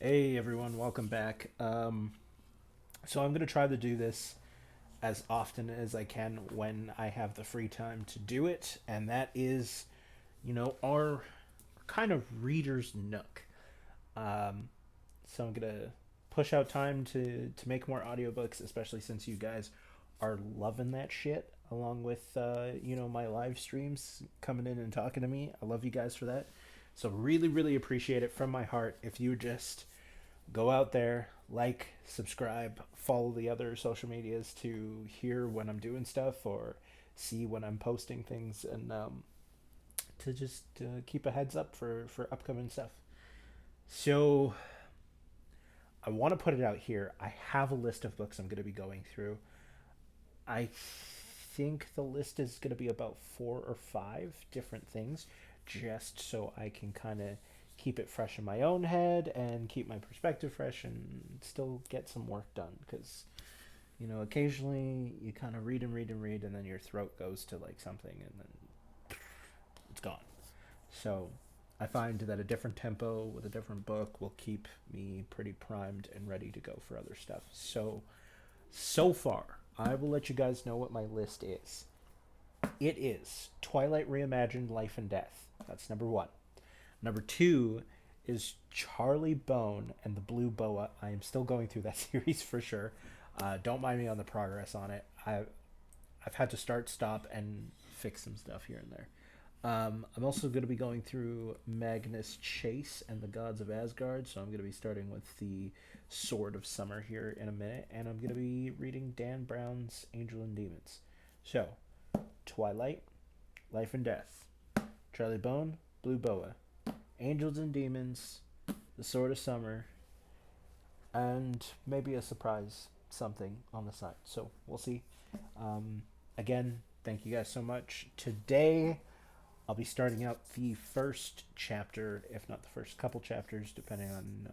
Hey everyone, welcome back. So I'm gonna try to do this as often as I can when I have the free time to do it, and that is, our kind of reader's nook. Um, so I'm gonna push out time to make more audiobooks, especially since you guys are loving that shit, along with my live streams coming in and talking to me. I love you guys for that. So really, really appreciate it from my heart if you just go out there, like, subscribe, follow the other social medias to hear when I'm doing stuff or see when I'm posting things, and to just keep a heads up for upcoming stuff. So I want to put it out here. I have a list of books I'm going to be going through. I think the list is going to be about 4 or 5 different things, just so I can kind of keep it fresh in my own head and keep my perspective fresh and still get some work done. Because, occasionally you kind of read and read and read, and then your throat goes to like something, and then it's gone. So I find that a different tempo with a different book will keep me pretty primed and ready to go for other stuff. So far, I will let you guys know what my list is. It is Twilight Reimagined Life and Death. That's number one. Number two is Charlie Bone and the Blue Boa. I am still going through that series for sure. Don't mind me on the progress on it. I've had to start, stop, and fix some stuff here and there. I'm also going to be going through Magnus Chase and the Gods of Asgard, so I'm going to be starting with the Sword of Summer here in a minute, and I'm going to be reading Dan Brown's Angel and Demons. So, Twilight, Life and Death, Charlie Bone, Blue Boa, Angels and Demons, The Sword of Summer, and maybe a surprise something on the side. So, we'll see. Again, thank you guys so much. Today, I'll be starting out the first chapter, if not the first couple chapters, depending on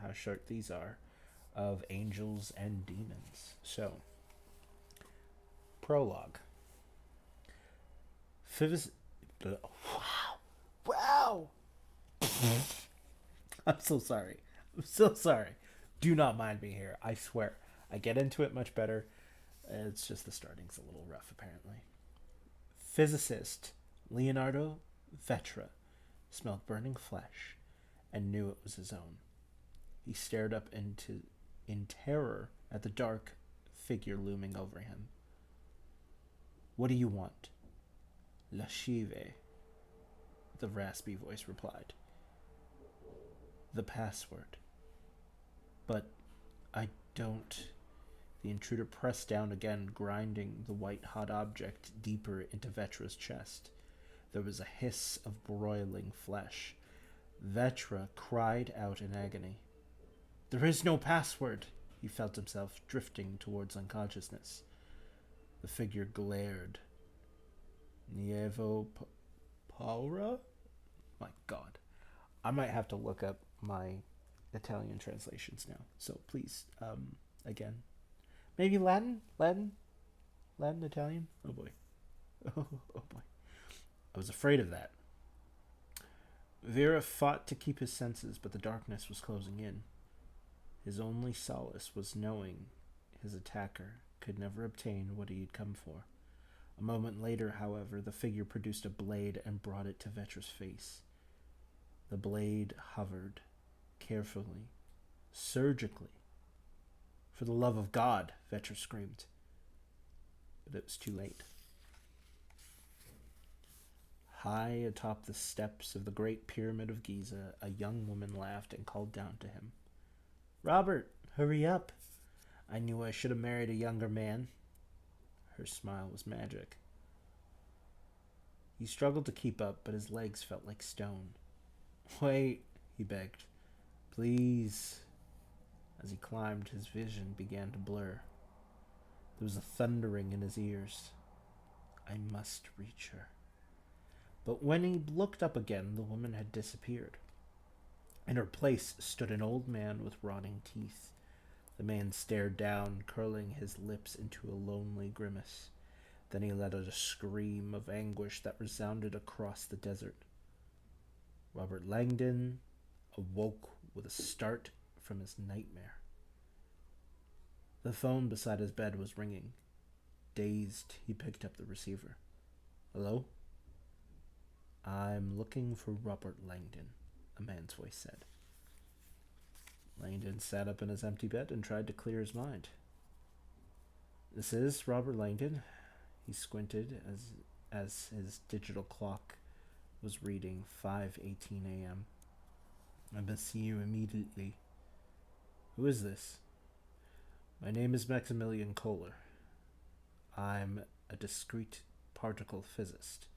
how short these are, of Angels and Demons. So, prologue. Fivis. Wow! Wow! I'm so sorry. I'm so sorry. Do not mind me here. I swear. I get into it much better. It's just the starting's a little rough, apparently. Physicist Leonardo Vetra smelled burning flesh and knew it was his own. He stared up in terror at the dark figure looming over him. What do you want? Lascive, the raspy voice replied. The password. But I don't. The intruder pressed down again, grinding the white hot object deeper into Vetra's chest. There was a hiss of broiling flesh. Vetra cried out in agony. There is no password. He felt himself drifting towards unconsciousness. The figure glared. Nievo Paura? My god. I might have to look up my Italian translations now. So please, again. Maybe Latin? Latin, Italian? Oh boy. Oh boy. I was afraid of that. Vera fought to keep his senses, but the darkness was closing in. His only solace was knowing his attacker could never obtain what he had come for. A moment later, however, the figure produced a blade and brought it to Vetra's face. The blade hovered, carefully, surgically. For the love of God, Vetra screamed. But it was too late. High atop the steps of the Great Pyramid of Giza, a young woman laughed and called down to him. Robert, hurry up. I knew I should have married a younger man. Her smile was magic. He struggled to keep up, but his legs felt like stone. Wait, he begged. Please. As he climbed, his vision began to blur. There was a thundering in his ears. I must reach her. But when he looked up again, the woman had disappeared. In her place stood an old man with rotting teeth. The man stared down, curling his lips into a lonely grimace. Then he let out a scream of anguish that resounded across the desert. Robert Langdon awoke with a start from his nightmare. The phone beside his bed was ringing. Dazed, he picked up the receiver. "Hello?" "I'm looking for Robert Langdon," a man's voice said. Langdon sat up in his empty bed and tried to clear his mind. "This is Robert Langdon." He squinted as his digital clock was reading 5:18 a.m. "I must see you immediately." "Who is this?" "My name is Maximilian Kohler. I'm a discrete particle physicist."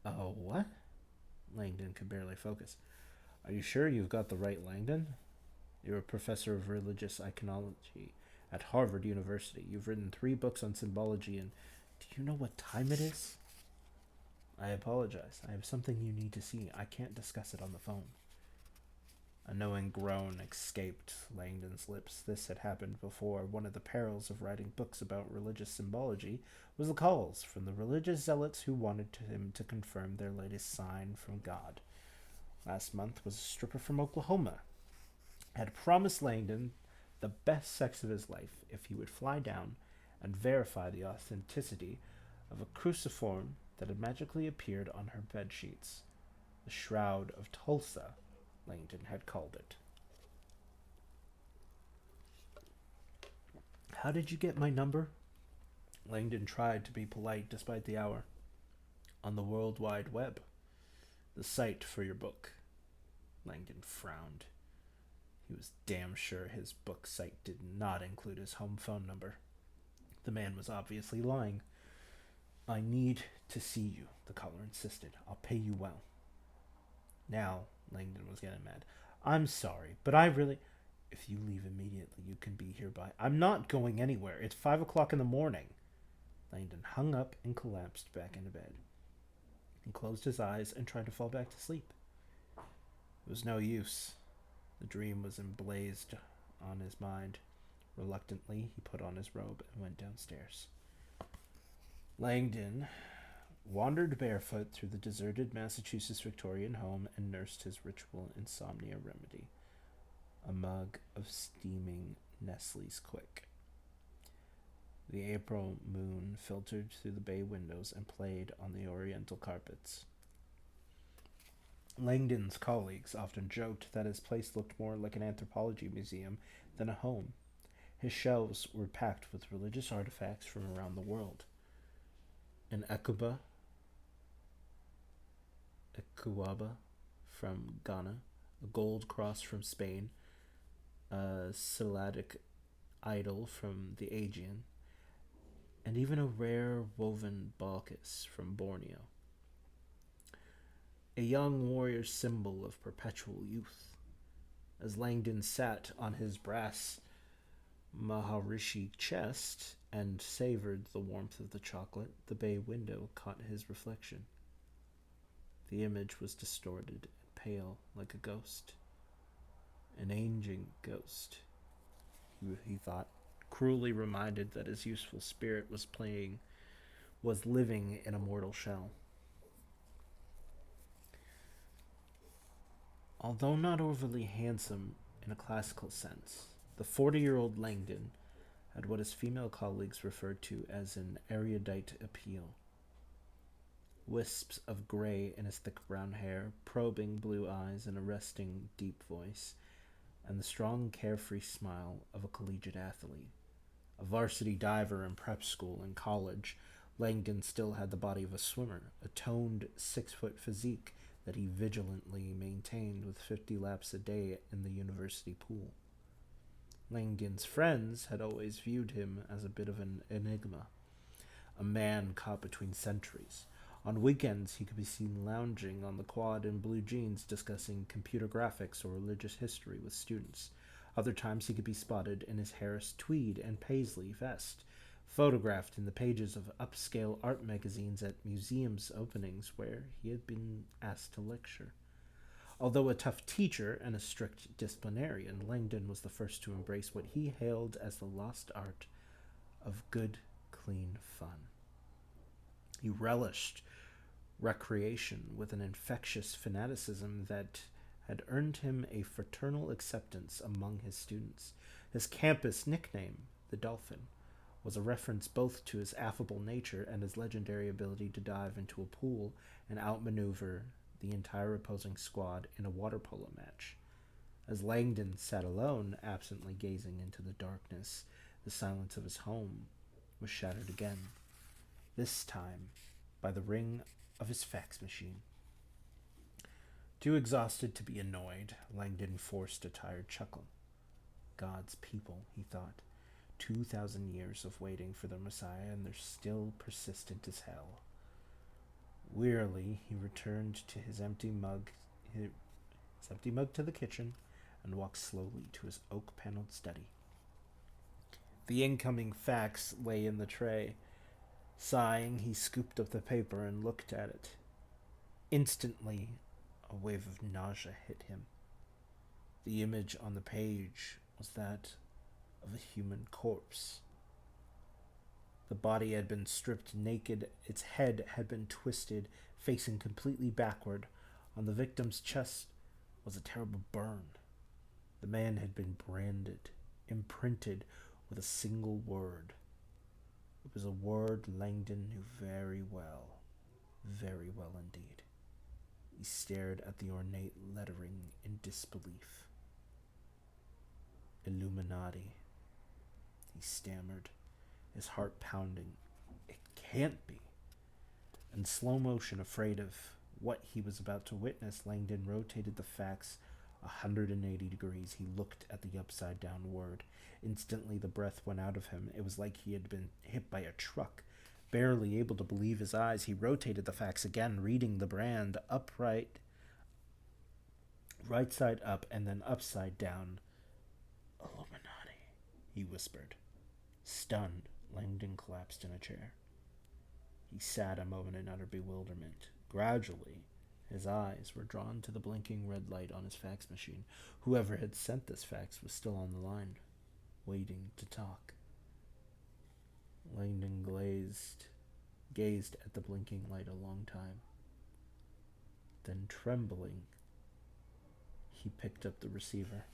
"Oh, what?" Langdon could barely focus. "Are you sure you've got the right Langdon? You're a professor of religious iconology at Harvard University. You've written 3 books on symbology, and do you know what time it is?" "I apologize. I have something you need to see. I can't discuss it on the phone." A knowing groan escaped Langdon's lips. This had happened before. One of the perils of writing books about religious symbology was the calls from the religious zealots who wanted him to confirm their latest sign from God. Last month was a stripper from Oklahoma. Had promised Langdon the best sex of his life if he would fly down and verify the authenticity of a cruciform that had magically appeared on her bed sheets. The Shroud of Tulsa, Langdon had called it. "How did you get my number?" Langdon tried to be polite despite the hour. "On the World Wide Web. The site for your book." Langdon frowned. He was damn sure his book site did not include his home phone number. The man was obviously lying. "I need to see you," the caller insisted. "I'll pay you well." Now, Langdon was getting mad. "I'm sorry, but I really... If you leave immediately, you can be here by... I'm not going anywhere. It's 5 o'clock in the morning." Langdon hung up and collapsed back into bed. He closed his eyes and tried to fall back to sleep. It was no use. The dream was emblazed on his mind. Reluctantly, he put on his robe and went downstairs. Langdon wandered barefoot through the deserted Massachusetts Victorian home and nursed his ritual insomnia remedy, a mug of steaming Nestle's Quick. The April moon filtered through the bay windows and played on the oriental carpets. Langdon's colleagues often joked that his place looked more like an anthropology museum than a home. His shelves were packed with religious artifacts from around the world. An Ekuaba from Ghana, a gold cross from Spain, a Cycladic idol from the Aegean, and even a rare woven Bacchus from Borneo. A young warrior's symbol of perpetual youth. As Langdon sat on his brass Maharishi chest and savored the warmth of the chocolate, the bay window caught his reflection. The image was distorted and pale like a ghost. An aging ghost, he thought, cruelly reminded that his useful spirit was living in a mortal shell. Although not overly handsome in a classical sense, the 40-year-old Langdon had what his female colleagues referred to as an erudite appeal. Wisps of gray in his thick brown hair, probing blue eyes, and a resting, deep voice, and the strong, carefree smile of a collegiate athlete. A varsity diver in prep school and college, Langdon still had the body of a swimmer, a toned 6-foot physique that he vigilantly maintained with 50 laps a day in the university pool. Langdon's friends had always viewed him as a bit of an enigma, a man caught between centuries. On weekends, he could be seen lounging on the quad in blue jeans discussing computer graphics or religious history with students. Other times, he could be spotted in his Harris tweed and paisley vest, photographed in the pages of upscale art magazines at museums openings where he had been asked to lecture. Although a tough teacher and a strict disciplinarian, Langdon was the first to embrace what he hailed as the lost art of good, clean fun. He relished recreation with an infectious fanaticism that had earned him a fraternal acceptance among his students. His campus nickname, the Dolphin, was a reference both to his affable nature and his legendary ability to dive into a pool and outmaneuver the entire opposing squad in a water polo match. As Langdon sat alone, absently gazing into the darkness, the silence of his home was shattered again, this time by the ring of his fax machine. Too exhausted to be annoyed, Langdon forced a tired chuckle. God's people, he thought. 2,000 years of waiting for their Messiah, and they're still persistent as hell. Wearily, he returned to his empty mug to the kitchen and walked slowly to his oak-paneled study. The incoming fax lay in the tray. Sighing, he scooped up the paper and looked at it. Instantly, a wave of nausea hit him. The image on the page was that of a human corpse. The body had been stripped naked, its head had been twisted, facing completely backward. On the victim's chest was a terrible burn. The man had been branded, imprinted with a single word. It was a word Langdon knew very well indeed. He stared at the ornate lettering in disbelief. Illuminati, he stammered, his heart pounding. It can't be. In slow motion, afraid of what he was about to witness, Langdon rotated the fax 180 degrees. He looked at the upside-down word. Instantly, the breath went out of him. It was like he had been hit by a truck. Barely able to believe his eyes, he rotated the fax again, reading the brand upright, right side up, and then upside down. Illuminati, he whispered. Stunned, Langdon collapsed in a chair. He sat a moment in utter bewilderment. Gradually, his eyes were drawn to the blinking red light on his fax machine. Whoever had sent this fax was still on the line, waiting to talk. Langdon gazed at the blinking light a long time. Then, trembling, he picked up the receiver.